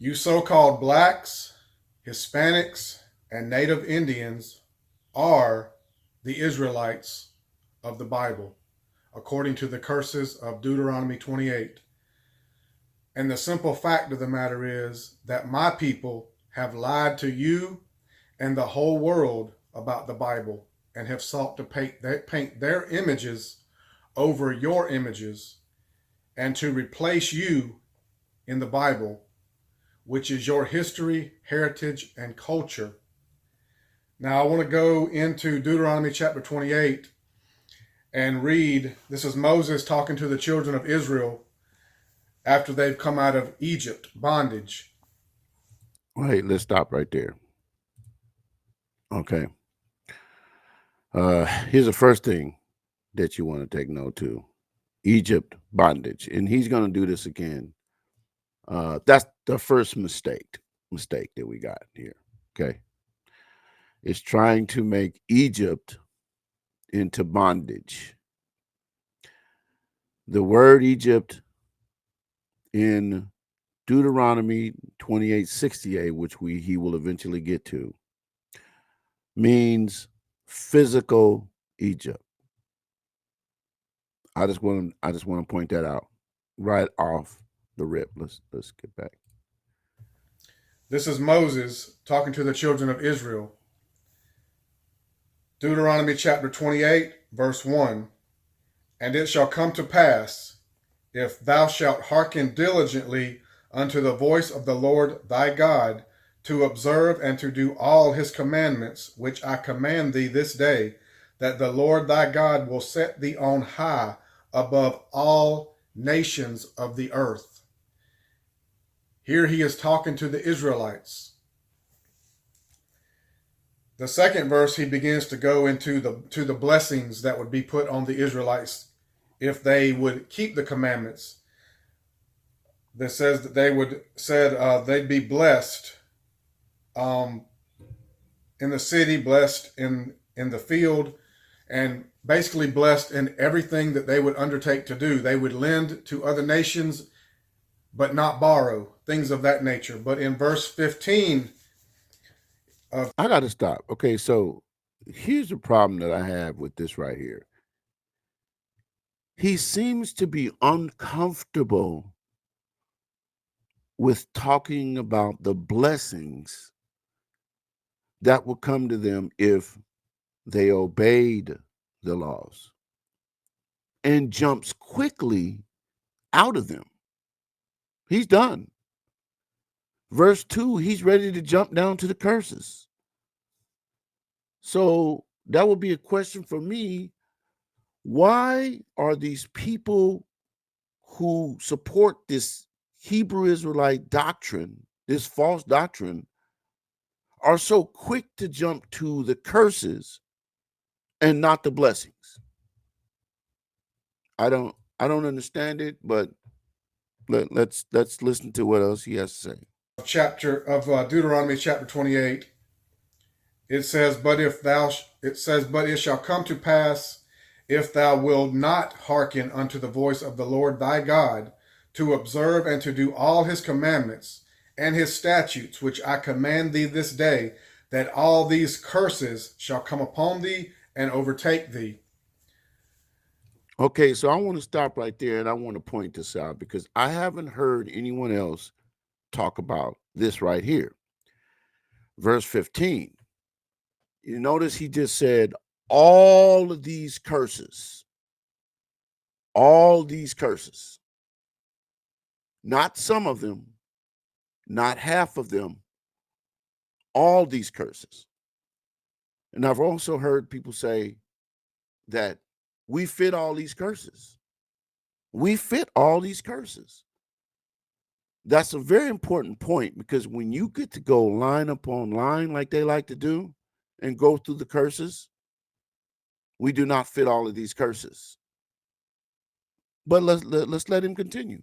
You so-called blacks, Hispanics, and Native Indians are the Israelites of the Bible, according to the curses of Deuteronomy 28. And the simple fact of the matter is that my people have lied to you and the whole world about the Bible and have sought to paint their images over your images and to replace you in the Bible, which is your history, heritage, and culture. Now, I want to go into Deuteronomy chapter 28 and read. This is Moses talking to the children of Israel after they've come out of Egypt, bondage. Wait, let's stop right there. Okay. Here's the first thing that you want to take note to. Egypt, bondage. And he's going to do this again. That's the first mistake that we got here. Okay. It's trying to make Egypt into bondage. The word Egypt in Deuteronomy 28:68, which he will eventually get to, means physical Egypt. I just want to point that out right off the rip. Let's get back. This is Moses talking to the children of Israel. Deuteronomy chapter 28, verse 1. And it shall come to pass, if thou shalt hearken diligently unto the voice of the Lord thy God, to observe and to do all his commandments, which I command thee this day, that the Lord thy God will set thee on high above all nations of the earth. Here he is talking to the Israelites. The second verse, he begins to go into the blessings that would be put on the Israelites if they would keep the commandments. That says that they'd be blessed in the city, blessed in the field, and basically blessed in everything that they would undertake to do. They would lend to other nations, but not borrow, things of that nature. But in verse 15, I got to stop. Okay, so here's the problem that I have with this right here. He seems to be uncomfortable with talking about the blessings that will come to them if they obeyed the laws, and jumps quickly out of them. He's done. Verse 2, he's ready to jump down to the curses. So that would be a question for me. Why are these people who support this Hebrew Israelite doctrine, this false doctrine, are so quick to jump to the curses and not the blessings? I don't understand it, but let's listen to what else he has to say. Deuteronomy chapter 28, it says, but it shall come to pass, if thou wilt not hearken unto the voice of the Lord thy God, to observe and to do all his commandments and his statutes, which I command thee this day, that all these curses shall come upon thee and overtake thee. Okay, so I want to stop right there, and I want to point this out because I haven't heard anyone else talk about this right here. Verse 15. You notice he just said all of these curses. All these curses. Not some of them, not half of them, all these curses. And I've also heard people say that we fit all these curses. We fit all these curses. That's a very important point, because when you get to go line upon line like they like to do and go through the curses, we do not fit all of these curses. But let's let him continue.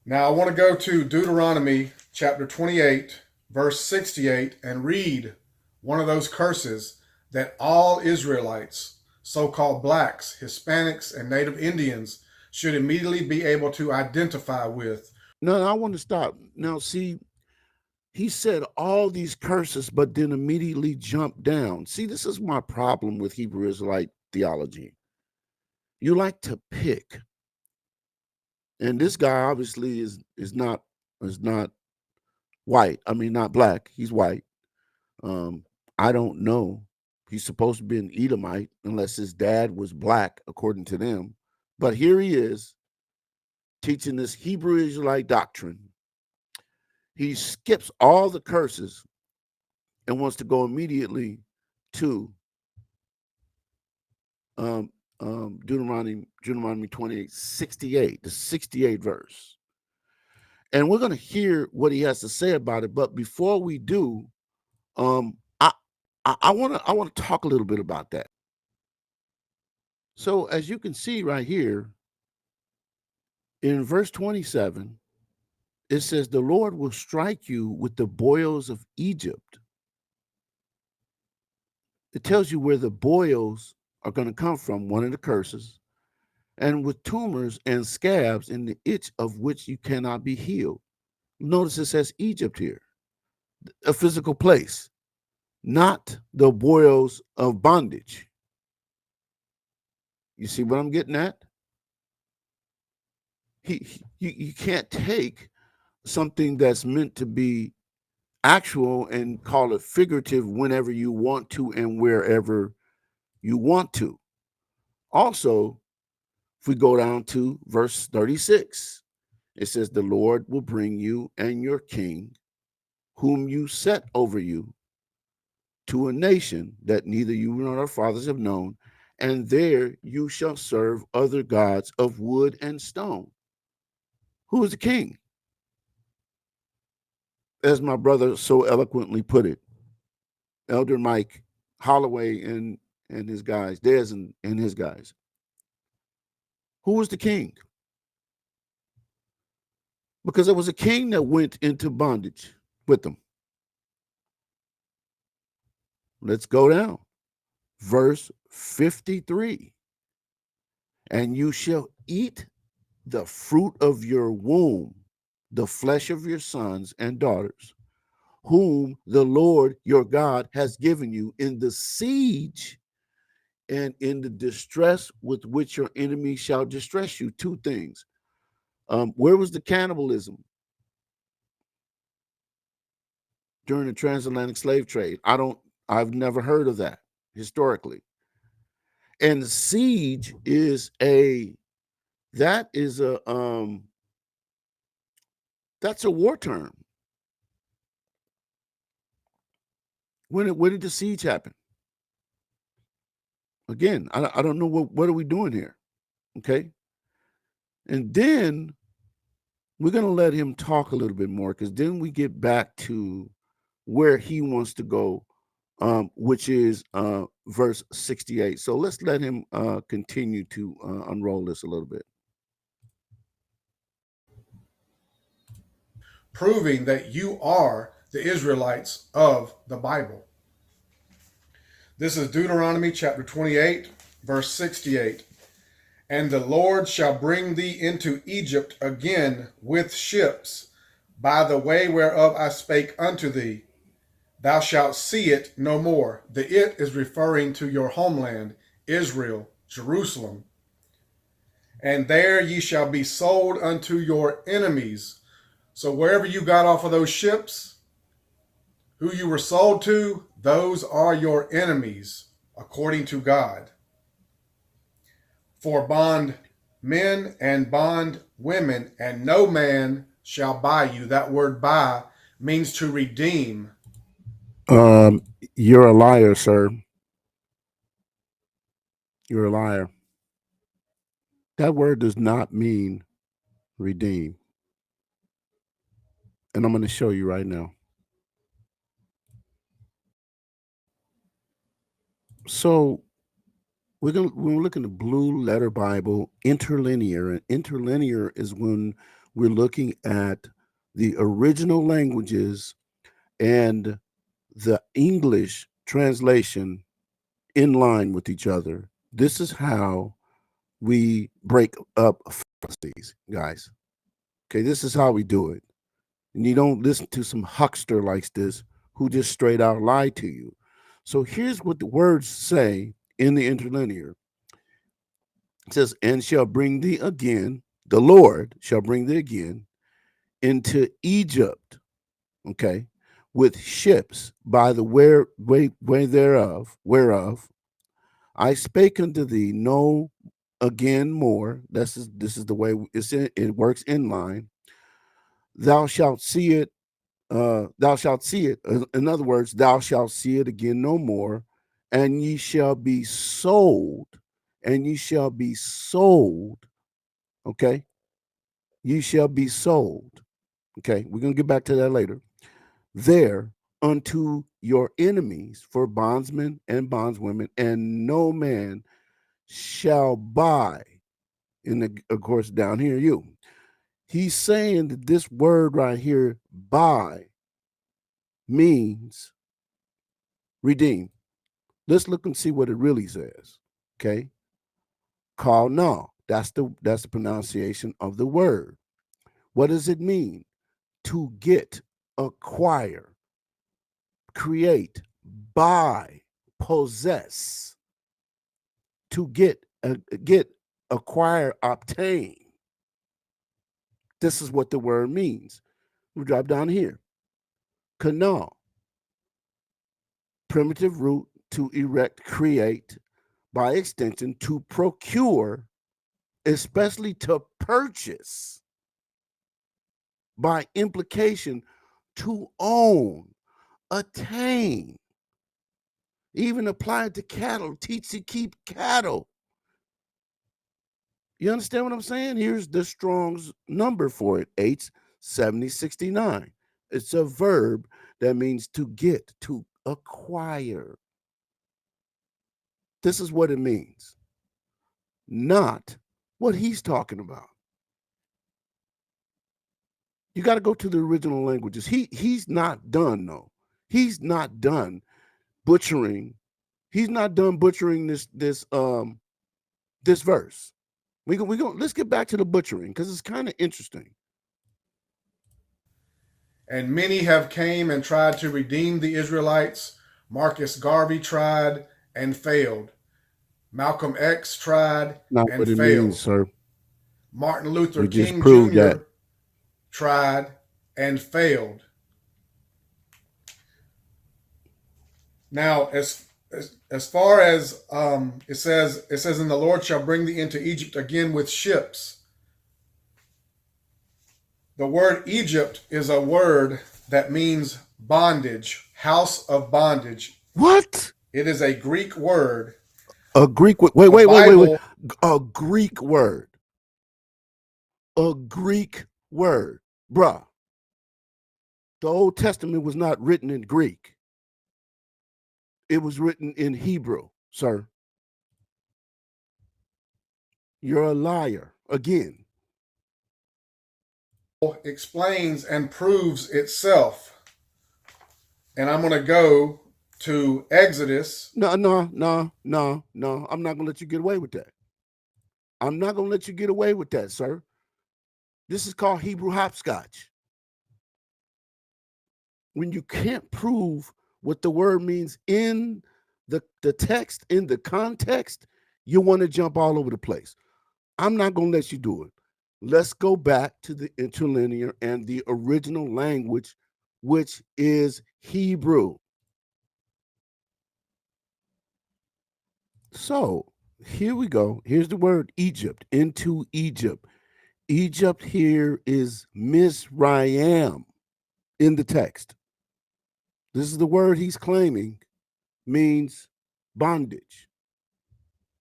Now I want to go to Deuteronomy chapter 28, verse 68, and read one of those curses that all Israelites, so-called blacks, Hispanics, and Native Indians, should immediately be able to identify with. No, I want to stop. Now, see, he said all these curses, but then immediately jumped down. See, this is my problem with Hebrew Israelite theology. You like to pick. And this guy obviously is not white. I mean, not black. He's white. I don't know. He's supposed to be an Edomite unless his dad was black, according to them. But here he is teaching this Hebrew Israelite doctrine. He skips all the curses and wants to go immediately to Deuteronomy 28:68, the 68th verse. And we're going to hear what he has to say about it. But before we do, I want to talk a little bit about that. So as you can see right here in verse 27, it says, the Lord will strike you with the boils of Egypt. It tells you where the boils are going to come from, one of the curses, and with tumors and scabs in the itch of which you cannot be healed. Notice it says Egypt here, a physical place, not the boils of bondage. You see what I'm getting at? You can't take something that's meant to be actual and call it figurative whenever you want to and wherever you want to. Also, if we go down to verse 36, it says, the Lord will bring you and your king, whom you set over you, to a nation that neither you nor our fathers have known, and there you shall serve other gods of wood and stone. Who is the king? As my brother so eloquently put it, Elder Mike Holloway and his guys, Dez and his guys. Who was the king? Because there was a king that went into bondage with them. Let's go down. Verse 53. And you shall eat the fruit of your womb, the flesh of your sons and daughters, whom the Lord your God has given you in the siege and in the distress with which your enemy shall distress you. Two things. Where was the cannibalism during the transatlantic slave trade? I've never heard of that historically. And siege is that's a war term. When did the siege happen? Again, I don't know what are we doing here. Okay. And then we're going to let him talk a little bit more, because then we get back to where he wants to go, which is verse 68. So let's let him continue to unroll this a little bit. Proving that you are the Israelites of the Bible. This is Deuteronomy chapter 28, verse 68. And the Lord shall bring thee into Egypt again with ships, by the way whereof I spake unto thee. Thou shalt see it no more. The it is referring to your homeland, Israel, Jerusalem. And there ye shall be sold unto your enemies. So wherever you got off of those ships, who you were sold to, those are your enemies, according to God. For bond men and bond women, and no man shall buy you. That word buy means to redeem. You're a liar, sir. You're a liar. That word does not mean redeem. And I'm going to show you right now. So we're going to look in the Blue Letter Bible, interlinear. And interlinear is when we're looking at the original languages and the English translation in line with each other. This is how we break up fallacies, guys. Okay, this is how we do it. And you don't listen to some huckster like this who just straight out lie to you. So here's what the words say in the interlinear. It says, and shall bring thee again, the Lord shall bring thee again into Egypt, okay, with ships by the way thereof, whereof I spake unto thee no again more. This is the way it works in line. Thou shalt see it. Thou shalt see it. In other words, thou shalt see it again no more, and ye shall be sold, and ye shall be sold. Okay, ye shall be sold. Okay, we're gonna get back to that later. There unto your enemies for bondsmen and bondswomen, and no man shall buy. And of course, down here, you. He's saying that this word right here, buy, means redeem. Let's look and see what it really says. Okay. Call no. That's the pronunciation of the word. What does it mean? To get, acquire, create, buy, possess. To get, acquire, obtain. This is what the word means. We drop down here. Canal, primitive root, to erect, create, by extension, to procure, especially to purchase, by implication, to own, attain, even applied to cattle, teach to keep cattle. You understand what I'm saying? Here's the Strong's number for it, H7069. It's a verb that means to get, to acquire. This is what it means, not what he's talking about. You got to go to the original languages. He's not done though. He's not done butchering. He's not done butchering this verse. We go. Let's get back to the butchering because it's kind of interesting. And many have came and tried to redeem the Israelites. Marcus Garvey tried and failed. Malcolm X tried Not and what it means, failed. sir. Martin Luther We just King proved that. Jr. tried and failed. Now, as far as it says, and the Lord shall bring thee into Egypt again with ships. The word Egypt is a word that means bondage, house of bondage. What? It is a Greek word. A Greek word. The Wait. Bible, A Greek word. A Greek word. Bruh. The Old Testament was not written in Greek. It was written in Hebrew, sir. You're a liar. Again. explains and proves itself. And I'm going to go to Exodus. No. I'm not going to let you get away with that. I'm not going to let you get away with that, sir. This is called Hebrew hopscotch. When you can't prove what the word means in the text, in the context, you want to jump all over the place. I'm not going to let you do it. Let's go back to the interlinear and the original language, which is Hebrew. So here we go. Here's the word Egypt, into Egypt. Egypt here is Mizraim in the text. This is the word he's claiming means bondage.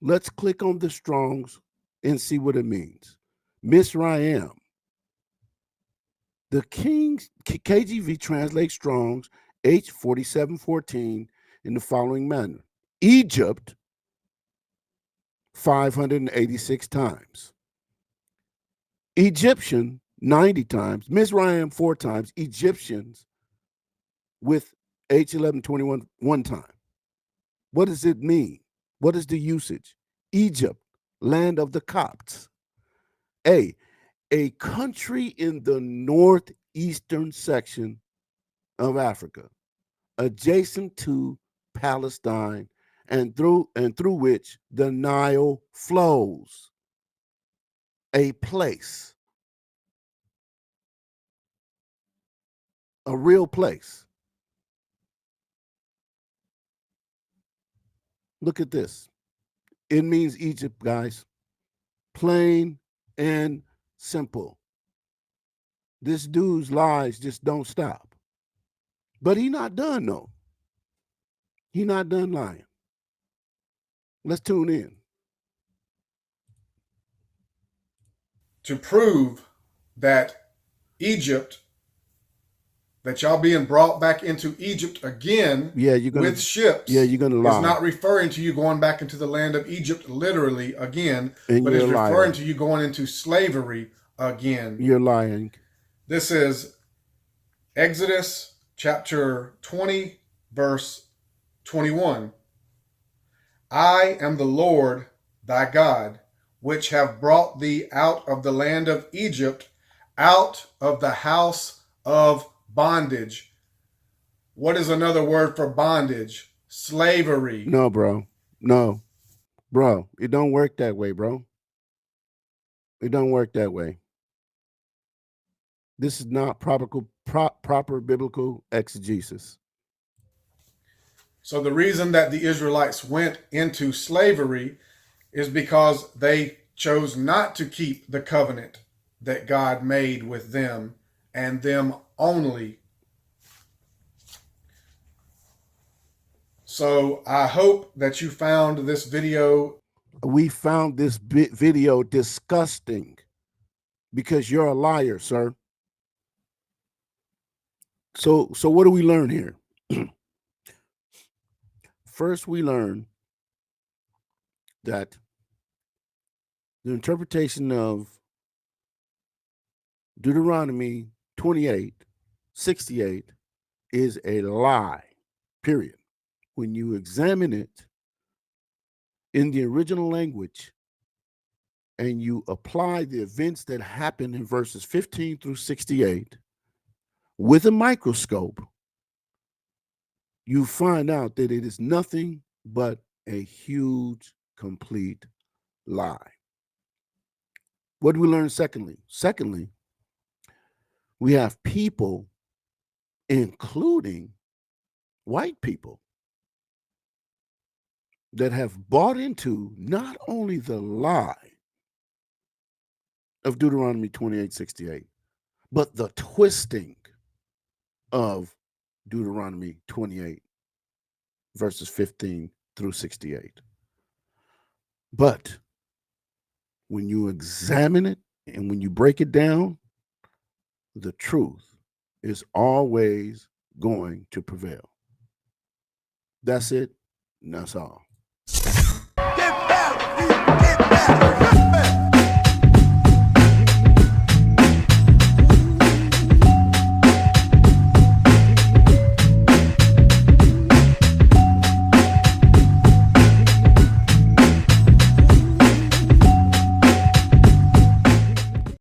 Let's click on the Strongs and see what it means. Mizraim. The King's KJV translates Strong's H4714 in the following manner: Egypt 586 times, Egyptian 90 times, Mizraim 4 times, Egyptians with H1121 1 time. What does it mean? What is the usage? Egypt, land of the Copts. A, a country in the northeastern section of Africa, adjacent to Palestine, and through which the Nile flows. A place, a real place. Look at this. It means Egypt, guys. Plain and simple. This dude's lies just don't stop. But he not done, though. He not done lying. Let's tune in. To prove that Egypt, that y'all being brought back into Egypt again with ships, you're gonna lie. It's not referring to you going back into the land of Egypt literally again, and but it's referring to you going into slavery again. You're lying. This is Exodus chapter 20, verse 21. I am the Lord thy God, which have brought thee out of the land of Egypt, out of the house of bondage. What is another word for bondage? Slavery. No, bro. No. Bro, it don't work that way, bro. It don't work that way. This is not proper biblical exegesis. So the reason that the Israelites went into slavery is because they chose not to keep the covenant that God made with them and them only. So I hope that you found this video. We found this video disgusting because you're a liar, sir. So what do we learn here? First, we learn that the interpretation of Deuteronomy 28:68 is a lie, period. When you examine it in the original language and you apply the events that happen in verses 15 through 68 with a microscope, you find out that it is nothing but a huge, complete lie. What do we learn secondly? Secondly, we have people, including white people, that have bought into not only the lie of Deuteronomy 28:68, but the twisting of Deuteronomy 28, verses 15 through 68. But when you examine it and when you break it down, the truth is always going to prevail. That's it. And that's all. Get back, get back.